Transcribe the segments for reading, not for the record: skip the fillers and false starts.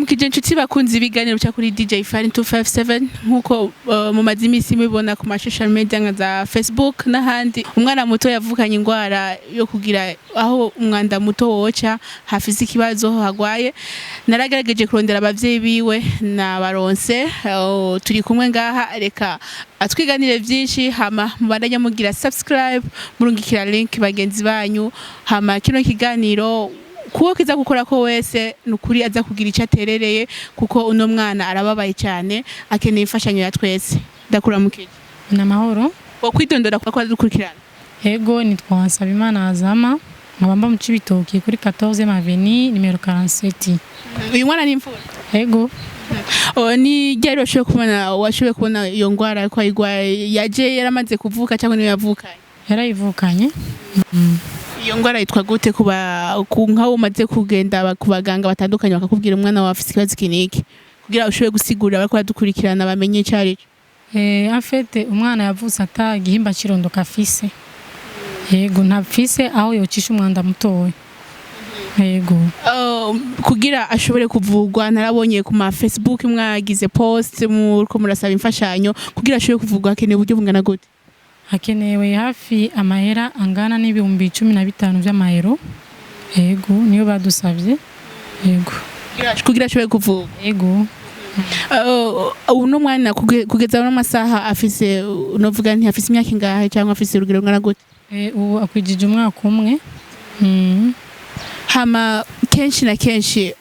ndabaramukije inshuti bakunze ibiganiro cya kuri DJ Fan 257 nkuko mu mazimisi mubibona ku social media nka za Facebook n'ahandi. Umwana muto yavukanye ingwara yo kugira aho umwanda muto woca hafize ikibazo hagwaye. Naragerageje kurondera abavyeyi biwe na baronse turi kumwe ngaha, reka atwiganire byinshi hama mubandanya mugira subscribe murungikira link bagenzi banyu hama kino kiganiro kuko kiza gukora ko wese nukuri aza kugira icyo aterereye kuko uno mwana arababaye cyane akeneye imfashanyo ya twese. Ndakuramukije namahoro wo kwidondora kwa dukurikirana. Yego nitwa Nsabimana Azama nkabamba mu Cibitoke kuri 14 Avenue numero 47. Uyu mwana ni imfura? Yego. Ni ryari washoboye kubona iyo ngwara ko ayigwaye? Yaje yaramaze kuvuka cyangwa niyo yavukanye? Yarayivukanye. Iyo ngwara yitwa gute nkaho umaze kugenda ku baganga batandukanye bakakubwira umwana wawe afite ikibazo kiniki kugira ushobore gusigurira abako badukurikirana bamenye icari cyo? En fait umwana yavutse ata gihimba cirondoka afise. Yego ntafise aho yocisha umwanda mutoya. Yego. Kugira ashobore kuvugwa narabonye ku ma Facebook mwagize post muriko murasaba imfashanyo kugira ashobore kuvugwa akeneye uburyo bungana gute? Akenewe hafi amahera angana n'ibihumbi 15 by'amahero. Yego niyo badusavye. Yego. Kugira ashobore kuvugwa. Yego. Uno mwana kugeza no masaha afise novuga nti afise imyaka ingahe cyangwa afise urugero ngana gute? Ubu akwijije umwaka umwe. Hama kenshi na kenshi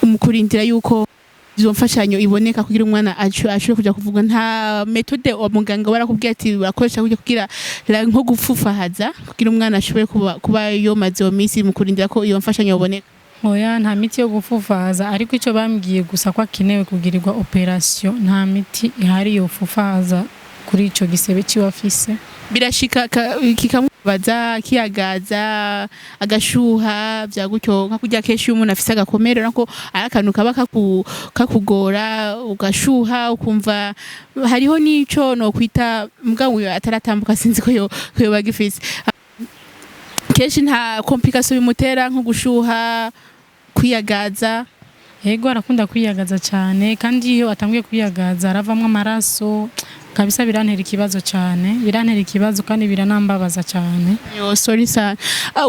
umukurindira yuko izo mfashanyo iboneka kugira umwana ashobore kuja kuvuga, nta metode wa muganga barakubwira ati bakoresha kugira nko gufufahaza kugira umwana ashobore kuba yomaze misi mukurindira ko iyo mfashanyo iboneka? Oya nta miti yo gufufahaza, ariko ico bambwiye gusa ko akenewe kugirirwa operation, nta miti ihari yo gufufahaza kuri ico gisebe ci wafise. Birashika kikamubaza kiyagaza agashuha bya gutyo nka kujya keshi umuntu afise agakomere nako arakanuka bakakugora ugashuha ukumva hariho nico no kwita mugabo ataratambuka sinzi ko yo bagifise. Keshi nta complication bimutera nko gushuha kwiyagaza? Yego arakunda kwiyagaza cyane, kandi iyo atangiye kwiyagaza aravamwe amaraso kabisa, birantera ikibazo cyane, birantera ikibazo kandi biranambabaza cyane. Yo sorry sana.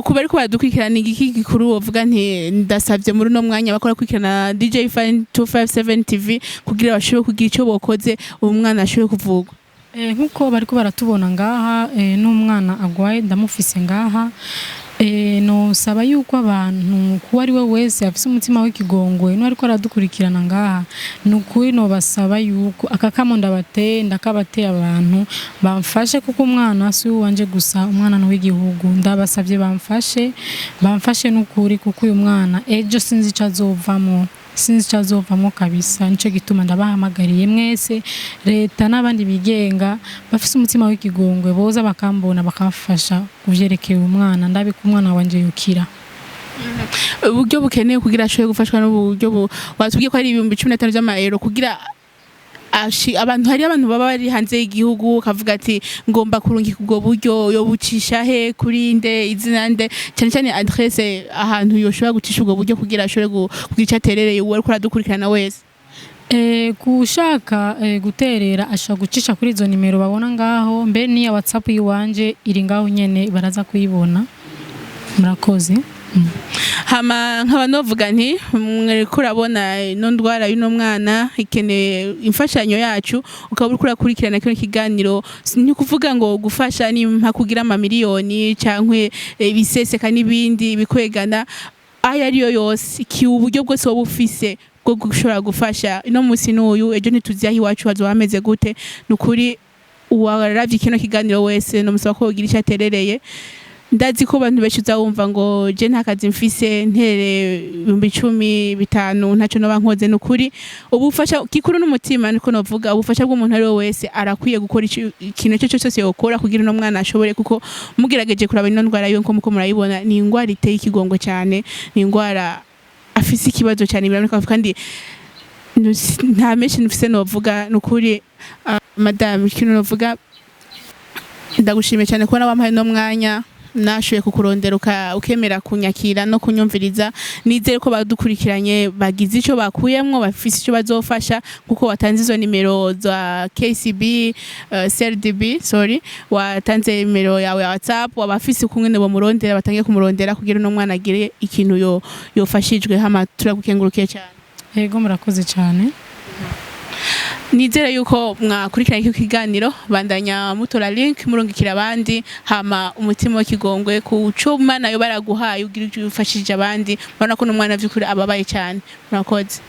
Kubera ko badukurikirana igiki gikuru wovuga nti ndasavye muri no mwanya bakora kwikirana DJ Fan 257 TV kugira bashobore kugira ico bokoze umwana ashobore kuvugwa. Nkuko bariko baratubona ngaha n'umwana agwaye ndamufise ngaha. No saba yuko abantu kuba ari we wese afise umutima w'ikigongwe no ariko aradukurikirana ngaha nukuri no basaba yuko akakamo ndakabateye abantu bamfashe kuko umwana si wanje gusa, umwana no w'igihugu. Ndabasavye bamfashe nukuri kuko uyu mwana ejo sinzi cazovamo kabisa. Nico gituma ndabahamagariye mwese leta n'abandi bigenga bafise umutima w'ikigongwe boza bakambona bakamfasha kuvyerekeye umwana, ndabika umwana wanje yukira. Uburyo bukeneye kugira ashobore gufashwa n'uburyo watubwiye ko ari 15 by'amahero kugira abantu hari abantu baba bari hanze y'igihugu kavuga ati ngomba kurungika ubwo buryo yo bucisha he kuri nde izina nde cyane adresse ahantu yoshobora gucisha ubwo buryo kugira ashobore kugira cyaterereye uwo ariko aradukurikirana wese? Kushaka guterera ashaka gucisha kuri izo nimero babona ngaho, mbe ni ya WhatsApp yiwanje iri ngaho nyene baraza kuyibona. Murakoze. Hama nkaba novuga nti mwereko urabona ino ndwara y'uno mwana ikeneye imfashanyo yacu, ukaba uri kurakurikirana kino kiganiro ni kuvuga ngo gufasha ni mpa kugira amamiliyoni cyangwa ibiseseka n'ibindi bikwegana aya ariyo yose iki uburyo bwose wowe ufise bwo gushobora gufasha ino musi n'uyu ejo ntituziyaho iwacu hazo hameze gute. Nukuri uwaravye kino kiganiro wese no musaba ko ugira icyo aterereye. Ndazi ko abantu benshi uzawumva ngo je ntakazi mfise ntere 10,500 ntaco no bankoze. Nukuri ubufasha kikuru n'umutima niko novuga, ubufasha bw'umuntu ari wese arakwiye gukora ikintu cyo cyose yokora kugira no mwana ashobore, kuko mugerageje kuraba ino ndwara yo muko murayibona ni ingwara iteye ikigongo cyane, ni ingwara afise ikibazo cyane biraboneka kandi nta menshi nufise novuga. Nukuri madame kino novuga ndagushimiye cyane ko nabampaye no mwanya nashoboye kukurondera ukemera kunyakira no kunyumviriza. Nizere ko badukurikiranye bagize ico bakuyemwo, bafise ico bazofasha kuko watanze izo nimero za KCB, CRDB, sorry, watanze nimero yawe ya WhatsApp, wabafise kumwe bo murondera batangiye kumurondera kugira no mwana agire ikintu yofashijwe. Hama turagukengurukiye cyane. Yego murakoze cyane. Nizere yuko mwakurikirana iki kiganiro, bandanya mutora link murungikira abandi, hama umutima w'ikigongwe ku cuma nayo baraguhaye ugira ufashije abandi, urabona ko n'umwana vy'ukuri ababaye cyane. Murakoze.